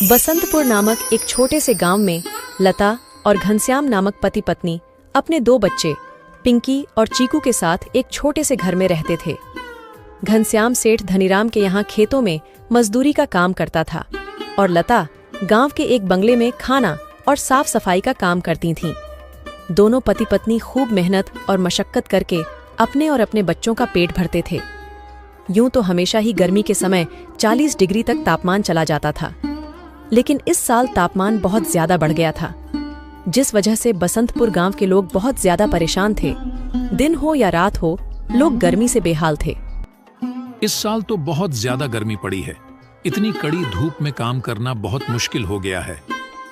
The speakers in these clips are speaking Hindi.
बसंतपुर नामक एक छोटे से गांव में लता और घनश्याम नामक पति पत्नी अपने दो बच्चे पिंकी और चीकू के साथ एक छोटे से घर में रहते थे। घनश्याम सेठ धनीराम के यहाँ खेतों में मजदूरी का काम करता था और लता गांव के एक बंगले में खाना और साफ सफाई का काम करती थीं। दोनों पति पत्नी खूब मेहनत और मशक्कत करके अपने और अपने बच्चों का पेट भरते थे। यूं तो हमेशा ही गर्मी के समय 40 डिग्री तक तापमान चला जाता था, लेकिन इस साल तापमान बहुत ज्यादा बढ़ गया था, जिस वजह से बसंतपुर गांव के लोग बहुत ज्यादा परेशान थे। दिन हो या रात हो, लोग गर्मी से बेहाल थे। इस साल तो बहुत ज्यादा गर्मी पड़ी है। इतनी कड़ी धूप में काम करना बहुत मुश्किल हो गया है।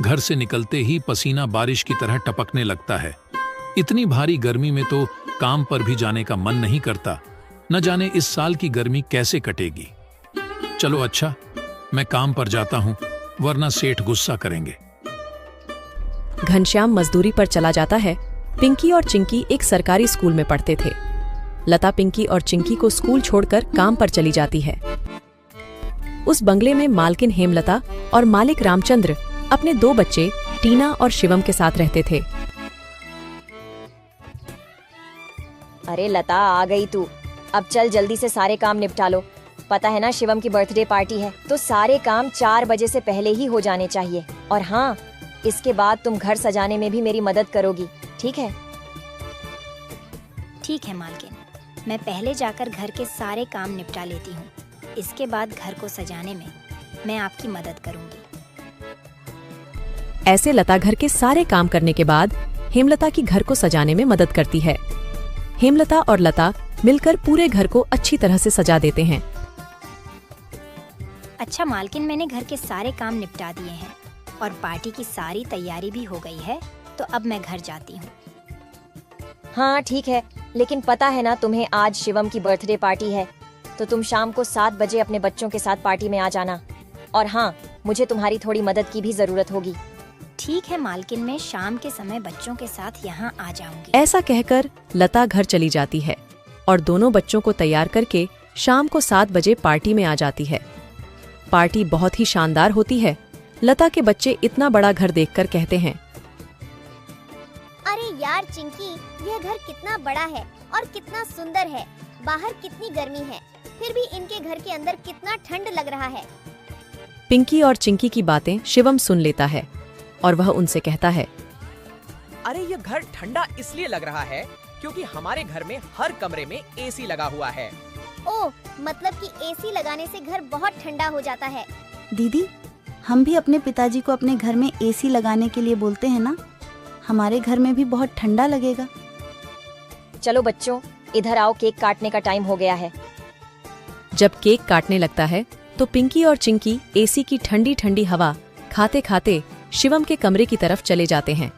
घर से निकलते ही पसीना बारिश की तरह टपकने लगता है। इतनी भारी गर्मी में तो काम पर भी जाने का मन नहीं करता। न जाने इस साल की गर्मी कैसे कटेगी। चलो अच्छा, मैं काम पर जाता हूँ, वरना सेठ गुस्सा करेंगे। घनश्याम मजदूरी पर चला जाता है। पिंकी और चिंकी एक सरकारी स्कूल में पढ़ते थे। लता पिंकी और चिंकी को स्कूल छोड़कर काम पर चली जाती है। उस बंगले में मालकिन हेमलता और मालिक रामचंद्र अपने दो बच्चे टीना और शिवम के साथ रहते थे। अरे लता, आ गई तू। अब चल जल्दी से सारे काम निपटा लो। पता है ना, शिवम की बर्थडे पार्टी है, तो सारे काम 4 बजे से पहले ही हो जाने चाहिए। और हाँ, इसके बाद तुम घर सजाने में भी मेरी मदद करोगी, ठीक है? ठीक है मालकिन, मैं पहले जाकर घर के सारे काम निपटा लेती हूँ। इसके बाद घर को सजाने में मैं आपकी मदद करूँगी। ऐसे लता घर के सारे काम करने के बाद हेमलता की घर को सजाने में मदद करती है। हेमलता और लता मिलकर पूरे घर को अच्छी तरह से सजा देते हैं। अच्छा मालकिन, मैंने घर के सारे काम निपटा दिए हैं और पार्टी की सारी तैयारी भी हो गई है, तो अब मैं घर जाती हूँ। हाँ ठीक है, लेकिन पता है ना तुम्हें, आज शिवम की बर्थडे पार्टी है, तो तुम शाम को 7 बजे अपने बच्चों के साथ पार्टी में आ जाना। और हाँ, मुझे तुम्हारी थोड़ी मदद की भी जरूरत होगी। ठीक है मालकिन, मैं शाम के समय बच्चों के साथ यहाँ आ जाऊंगी। ऐसा कहकर लता घर चली जाती है और दोनों बच्चों को तैयार करके शाम को 7 बजे पार्टी में आ जाती है। पार्टी बहुत ही शानदार होती है। लता के बच्चे इतना बड़ा घर देखकर कहते हैं, अरे यार चिंकी, यह घर कितना बड़ा है और कितना सुंदर है। बाहर कितनी गर्मी है, फिर भी इनके घर के अंदर कितना ठंड लग रहा है। पिंकी और चिंकी की बातें शिवम सुन लेता है और वह उनसे कहता है, अरे ये घर ठंडा इसलिए लग रहा है क्योंकि हमारे घर में हर कमरे में एसी लगा हुआ है। ओह, मतलब कि एसी लगाने से घर बहुत ठंडा हो जाता है। दीदी, हम भी अपने पिताजी को अपने घर में एसी लगाने के लिए बोलते हैं ना, हमारे घर में भी बहुत ठंडा लगेगा। चलो बच्चों, इधर आओ, केक काटने का टाइम हो गया है। जब केक काटने लगता है तो पिंकी और चिंकी एसी की ठंडी ठंडी हवा खाते खाते शिवम के कमरे की तरफ चले जाते हैं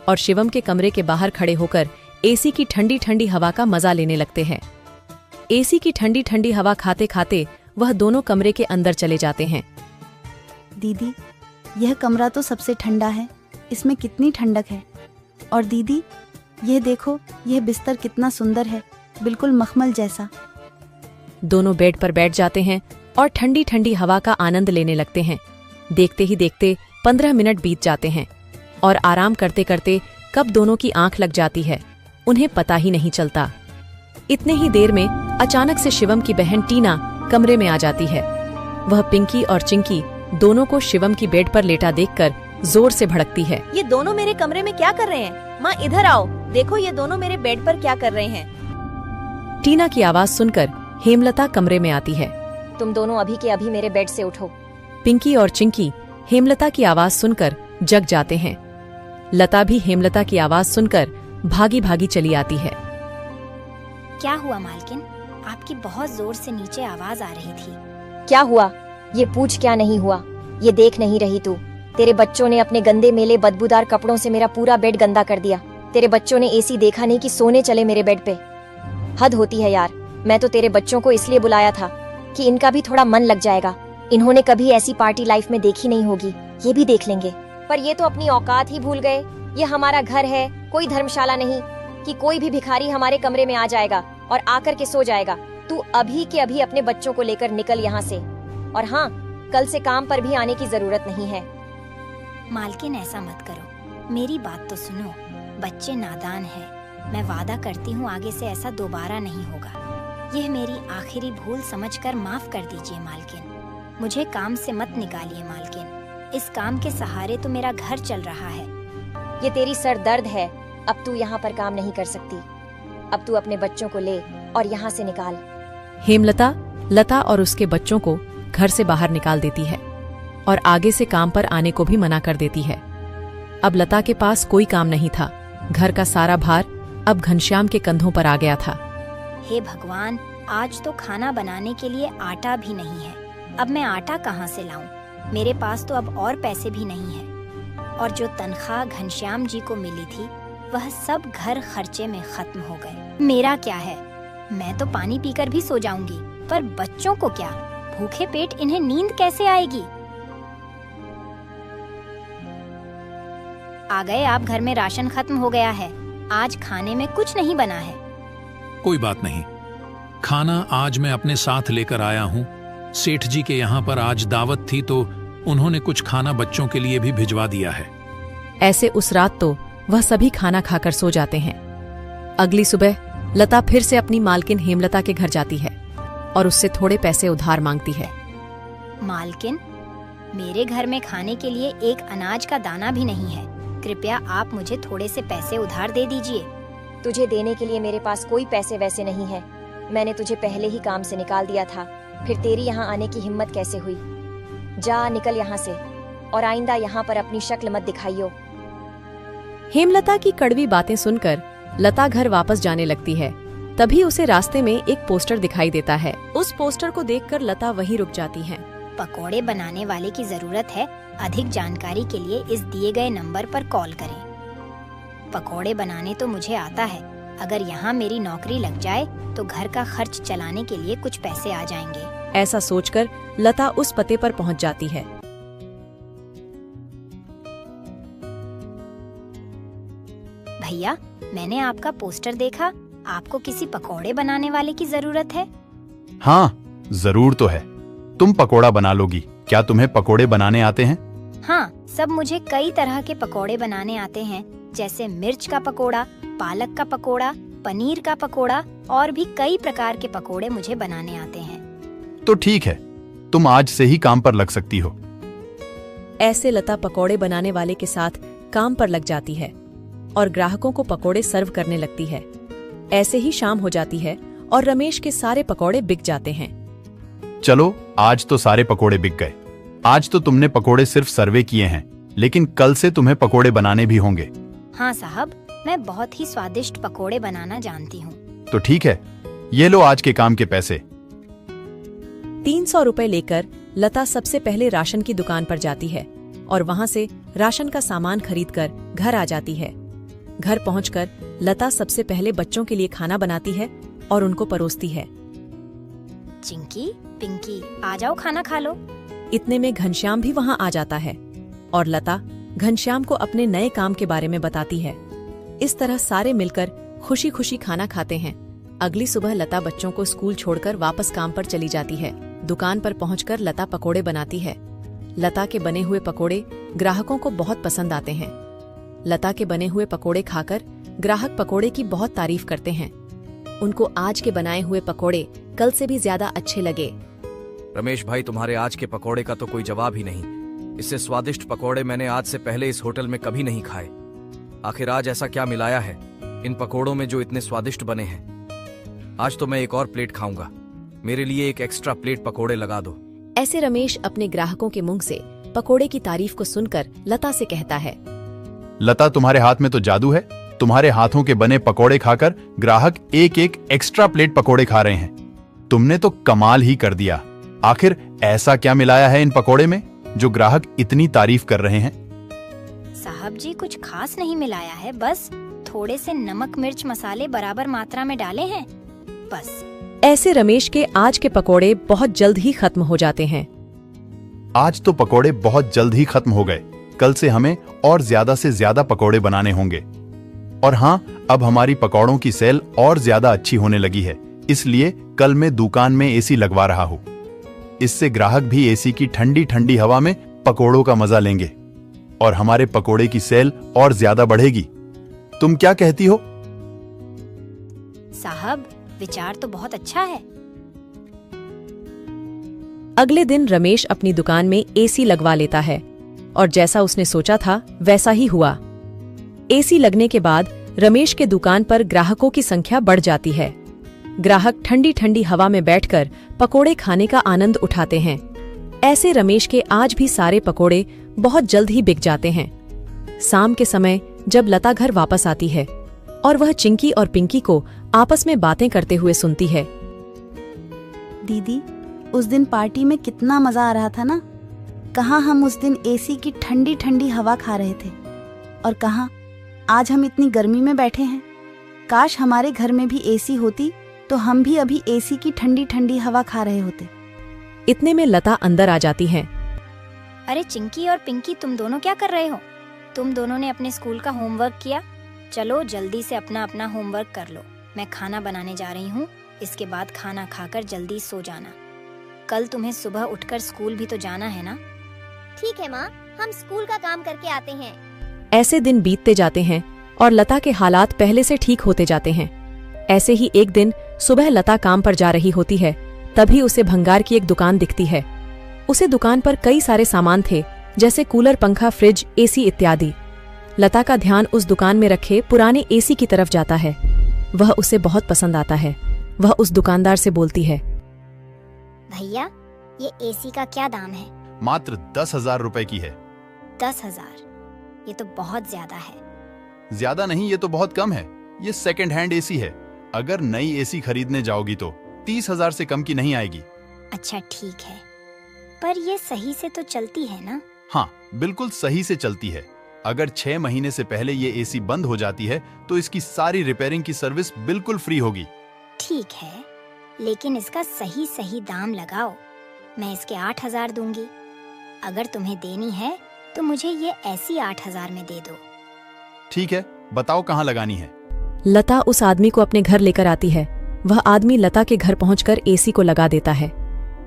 और शिवम के कमरे के बाहर खड़े होकर एसी की ठंडी ठंडी हवा का मजा लेने लगते हैं। एसी की ठंडी ठंडी हवा खाते खाते वह दोनों कमरे के अंदर चले जाते हैं। दीदी, यह कमरा तो सबसे ठंडा है, इसमें कितनी ठंडक है। और दीदी, यह देखो, यह बिस्तर कितना सुंदर है, बिल्कुल मखमल जैसा। दोनों बेड पर बैठ जाते हैं और ठंडी ठंडी हवा का आनंद लेने लगते हैं। देखते ही देखते 15 मिनट बीत जाते हैं और आराम करते करते कब दोनों की आंख लग जाती है, उन्हें पता ही नहीं चलता। इतने ही देर में अचानक से शिवम की बहन टीना कमरे में आ जाती है। वह पिंकी और चिंकी दोनों को शिवम की बेड पर लेटा देखकर जोर से भड़कती है। ये दोनों मेरे कमरे में क्या कर रहे हैं? माँ इधर आओ, देखो ये दोनों मेरे बेड पर क्या कर रहे हैं। टीना की आवाज सुनकर हेमलता कमरे में आती है। तुम दोनों अभी के अभी मेरे बेड से उठो। पिंकी और चिंकी हेमलता की आवाज सुनकर जग जाते हैं। लता भी हेमलता की आवाज सुनकर भागी भागी चली आती है। क्या हुआ मालकिन? आपकी बहुत जोर से नीचे आवाज आ रही थी। क्या हुआ? ये पूछ क्या नहीं हुआ? ये देख नहीं रही तू? तेरे बच्चों ने अपने गंदे मेले बदबूदार कपड़ों से मेरा पूरा बेड गंदा कर दिया। तेरे बच्चों ने एसी देखा नहीं कि सोने चले मेरे बेड पे। हद होती है यार। मैं तो तेरे बच्चों को इसलिए बुलाया था कि इनका भी थोड़ा मन लग जाएगा। इन्होंने कभी ऐसी पार्टी लाइफ में देखी नहीं होगी, ये भी देख लेंगे। पर ये तो अपनी औकात ही भूल गए। ये हमारा घर है, कोई धर्मशाला नहीं कि कोई भी भिखारी हमारे कमरे में आ जाएगा और आकर के सो जाएगा। तू अभी के अभी अपने बच्चों को लेकर निकल यहाँ से। और हाँ, कल से काम पर भी आने की जरूरत नहीं है। मालकिन ऐसा मत करो, मेरी बात तो सुनो। बच्चे नादान हैं। मैं वादा करती हूँ आगे से ऐसा दोबारा नहीं होगा। यह मेरी आखिरी भूल समझकर माफ कर दीजिए मालकिन। मुझे काम से मत निकालिए मालकिन। इस काम के सहारे तो मेरा घर चल रहा है। ये तेरी सर दर्द है। अब तू यहाँ पर काम नहीं कर सकती। अब तू अपने बच्चों को ले और यहाँ से निकाल। हेमलता लता और उसके बच्चों को घर से बाहर निकाल देती है और आगे से काम पर आने को भी मना कर देती है। अब लता के पास कोई काम नहीं था। घर का सारा भार अब घनश्याम के कंधों पर आ गया था। हे भगवान, आज तो खाना बनाने के लिए आटा भी नहीं है। अब मैं आटा कहाँ से लाऊं? मेरे पास तो अब और पैसे भी नहीं है। और जो तनख्वाह घनश्याम जी को मिली थी वह सब घर खर्चे में खत्म हो गए। मेरा क्या है, मैं तो पानी पीकर भी सो जाऊंगी, पर बच्चों को क्या? भूखे पेट इन्हें नींद कैसे आएगी? आ गए आप, घर में राशन खत्म हो गया है। आज खाने में कुछ नहीं बना है। कोई बात नहीं, खाना आज मैं अपने साथ लेकर आया हूँ। सेठ जी के यहाँ पर आज दावत थी तो उन्होंने कुछ खाना बच्चों के लिए भी भिजवा दिया है। ऐसे उस रात तो वह सभी खाना खाकर सो जाते हैं। अगली सुबह लता फिर से अपनी मालकिन हेमलता के घर जाती है और उससे थोड़े पैसे उधार मांगती है। मालकिन, मेरे घर में खाने के लिए एक अनाज का दाना भी नहीं है। कृपया आप मुझे थोड़े से पैसे उधार दे दीजिए। तुझे देने के लिए मेरे पास कोई पैसे वैसे नहीं है। मैंने तुझे पहले ही काम से निकाल दिया था, फिर तेरी यहाँ आने की हिम्मत कैसे हुई? जा निकल यहाँ से और आइंदा यहाँ पर अपनी शक्ल मत दिखाइयो। हेमलता की कड़वी बातें सुनकर लता घर वापस जाने लगती है। तभी उसे रास्ते में एक पोस्टर दिखाई देता है। उस पोस्टर को देखकर लता वहीं रुक जाती है। पकोड़े बनाने वाले की जरूरत है। अधिक जानकारी के लिए इस दिए गए नंबर पर कॉल करें। पकोड़े बनाने तो मुझे आता है। अगर यहाँ मेरी नौकरी लग जाए तो घर का खर्च चलाने के लिए कुछ पैसे आ जाएंगे। ऐसा सोचकर लता उस पते पर पहुँच जाती है। भैया, मैंने आपका पोस्टर देखा। आपको किसी पकोड़े बनाने वाले की जरूरत है? हाँ, जरूर तो है। तुम पकोड़ा बना लोगी। क्या तुम्हें पकोड़े बनाने आते हैं? हाँ, सब मुझे कई तरह के पकोड़े बनाने आते हैं, जैसे मिर्च का पकोड़ा, पालक का पकोड़ा, पनीर का पकोड़ा और भी कई प्रकार के पकोड़े मुझे बनाने आते हैं। तो ठीक है, तुम आज से ही काम पर लग सकती हो। ऐसे लता पकोड़े बनाने वाले के साथ काम पर लग जाती है और ग्राहकों को पकोड़े सर्व करने लगती है। ऐसे ही शाम हो जाती है और रमेश के सारे पकोड़े बिक जाते हैं। चलो, आज तो सारे पकोड़े बिक गए। आज तो तुमने पकोड़े सिर्फ सर्वे किए हैं, लेकिन कल से तुम्हें पकोड़े बनाने भी होंगे। हाँ साहब, मैं बहुत ही स्वादिष्ट पकोड़े बनाना जानती हूँ। तो ठीक है, ये लो आज के काम के पैसे। 300 रुपए लेकर लता सबसे पहले राशन की दुकान पर जाती है और वहां से राशन का सामान खरीदकर घर आ जाती है। घर पहुंचकर लता सबसे पहले बच्चों के लिए खाना बनाती है और उनको परोसती है। चिंकी, पिंकी, आ जाओ, खाना खा लो। इतने में घनश्याम भी वहां आ जाता है और लता घनश्याम को अपने नए काम के बारे में बताती है। इस तरह सारे मिलकर खुशी खुशी खाना खाते हैं। अगली सुबह लता बच्चों को स्कूल छोड़कर वापस काम पर चली जाती है। दुकान पर पहुंचकर लता पकोड़े बनाती है। लता के बने हुए पकोड़े ग्राहकों को बहुत पसंद आते हैं। लता के बने हुए पकोड़े खाकर ग्राहक पकोड़े की बहुत तारीफ करते हैं। उनको आज के बनाए हुए पकोड़े कल से भी ज्यादा अच्छे लगे। रमेश भाई, तुम्हारे आज के पकोड़े का तो कोई जवाब ही नहीं। इससे स्वादिष्ट पकोड़े मैंने आज से पहले इस होटल में कभी नहीं खाए। आखिर आज ऐसा क्या मिलाया है इन पकोड़ों में जो इतने स्वादिष्ट बने हैं? आज तो मैं एक और प्लेट खाऊंगा। मेरे लिए एक एक्स्ट्रा प्लेट पकोड़े लगा दो। ऐसे रमेश अपने ग्राहकों के मुंह से पकोड़े की तारीफ को सुनकर लता से कहता है। लता, तुम्हारे हाथ में तो जादू है। तुम्हारे हाथों के बने पकोड़े खाकर ग्राहक एक एक एक्स्ट्रा प्लेट पकोड़े खा रहे हैं। तुमने तो कमाल ही कर दिया। आखिर ऐसा क्या मिलाया है इन पकोड़े में जो ग्राहक इतनी तारीफ कर रहे हैं? साहब जी, कुछ खास नहीं मिलाया है, बस थोड़े से नमक मिर्च मसाले बराबर मात्रा में डाले हैं, बस। ऐसे रमेश के आज के पकोड़े बहुत जल्द ही खत्म हो जाते हैं। आज तो पकोड़े बहुत जल्द ही खत्म हो गए। कल से हमें और ज्यादा से ज्यादा पकोड़े बनाने होंगे। और हाँ, अब हमारी पकौड़ों की सेल और ज्यादा अच्छी होने लगी है, इसलिए कल मैं दुकान में एसी लगवा रहा हूँ। इससे ग्राहक भी एसी की ठंडी ठंडी हवा में पकोड़ों का मजा लेंगे और हमारे पकोड़े की सेल और ज्यादा बढ़ेगी। तुम क्या कहती हो? साहब, विचार तो बहुत अच्छा है। अगले दिन रमेश अपनी दुकान में एसी लगवा लेता है और जैसा उसने सोचा था वैसा ही हुआ। एसी लगने के बाद रमेश के दुकान पर ग्राहकों की संख्या बढ़ जाती है। ग्राहक ठंडी ठंडी हवा में बैठकर पकोड़े खाने का आनंद उठाते हैं। ऐसे रमेश के आज भी सारे पकोड़े बहुत जल्द ही बिक जाते हैं। शाम के समय जब लता घर वापस आती है और वह चिंकी और पिंकी को आपस में बातें करते हुए सुनती है। दीदी, उस दिन पार्टी में कितना मजा आ रहा था ना। कहाँ हम उस दिन एसी की ठंडी ठंडी हवा खा रहे थे और कहाँ आज हम इतनी गर्मी में बैठे हैं। काश हमारे घर में भी एसी होती तो हम भी अभी एसी की ठंडी ठंडी हवा खा रहे होते। इतने में लता अंदर आ जाती है। अरे चिंकी और पिंकी, तुम दोनों क्या कर रहे हो? तुम दोनों ने अपने स्कूल का होमवर्क किया? चलो जल्दी से अपना अपना होमवर्क कर लो। मैं खाना बनाने जा रही हूँ। इसके बाद खाना खाकर जल्दी सो जाना। कल तुम्हें सुबह उठकर स्कूल भी तो जाना है ना? ठीक है माँ, हम स्कूल का काम करके आते हैं। ऐसे दिन बीतते जाते हैं और लता के हालात पहले से ठीक होते जाते हैं। ऐसे ही एक दिन सुबह लता काम पर जा रही होती है, तभी उसे भंगार की एक दुकान दिखती है। उसे दुकान पर कई सारे सामान थे, जैसे कूलर, पंखा, फ्रिज, एसी इत्यादि। लता का ध्यान उस दुकान में रखे पुराने एसी की तरफ जाता है। वह उसे बहुत पसंद आता है। वह उस दुकानदार से बोलती है, भैया, ये एसी का क्या दाम है? मात्र 10,000 रुपए की है। 10,000? ये तो बहुत ज्यादा है। ज्यादा नहीं, ये तो बहुत कम है। ये सेकंड हैंड एसी है। अगर नई एसी खरीदने जाओगी तो 30,000 से कम की नहीं आएगी। अच्छा ठीक है, पर ये सही से तो चलती है ना? हाँ, बिल्कुल सही से चलती है। अगर 6 महीने से पहले ये एसी बंद हो जाती है तो इसकी सारी रिपेयरिंग की सर्विस बिल्कुल फ्री होगी। ठीक है, लेकिन इसका सही सही दाम लगाओ। मैं इसके 8,000 दूंगी। अगर तुम्हें देनी है तो मुझे ये ऐसी 8,000 में दे दो। ठीक है, बताओ कहाँ लगानी है। लता उस आदमी को अपने घर लेकर आती है। वह आदमी लता के घर पहुंचकर एसी को लगा देता है।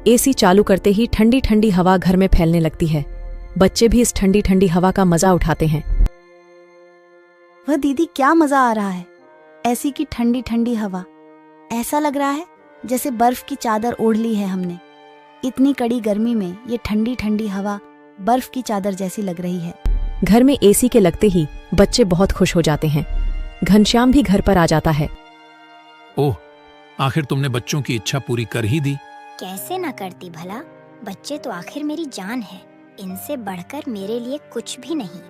एसी चालू करते ही ठंडी ठंडी हवा घर में फैलने लगती है। बच्चे भी इस ठंडी ठंडी हवा का मजा उठाते हैं। वह दीदी, क्या मजा आ रहा है। ऐसी की ठंडी ठंडी हवा, ऐसा लग रहा है जैसे बर्फ की चादर ओढ़ ली है हमने। इतनी कड़ी गर्मी में ये ठंडी ठंडी हवा बर्फ की चादर जैसी लग रही है। घर में एसी के लगते ही बच्चे बहुत खुश हो जाते हैं। घनश्याम भी घर पर आ जाता है। ओह, आखिर तुमने बच्चों की इच्छा पूरी कर ही दी। कैसे ना करती भला। बच्चे तो आखिर मेरी जान है। इनसे बढ़कर मेरे लिए कुछ भी नहीं।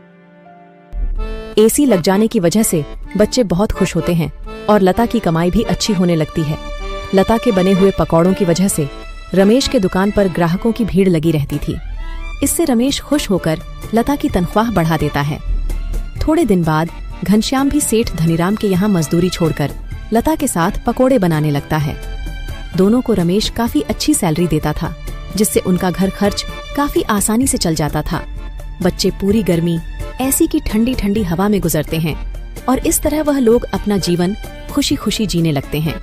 एसी लग जाने की वजह से बच्चे बहुत खुश होते हैं और लता की कमाई भी अच्छी होने लगती है। लता के बने हुए पकौड़ों की वजह से रमेश के दुकान पर ग्राहकों की भीड़ लगी रहती थी। इससे रमेश खुश होकर लता की तनख्वाह बढ़ा देता है। थोड़े दिन बाद घनश्याम भी सेठ धनीराम के यहाँ मजदूरी छोड़कर लता के साथ पकोड़े बनाने लगता है। दोनों को रमेश काफी अच्छी सैलरी देता था, जिससे उनका घर खर्च काफी आसानी से चल जाता था। बच्चे पूरी गर्मी ऐसी की ठंडी ठंडी हवा में गुजरते हैं और इस तरह वह लोग अपना जीवन खुशी खुशी जीने लगते हैं।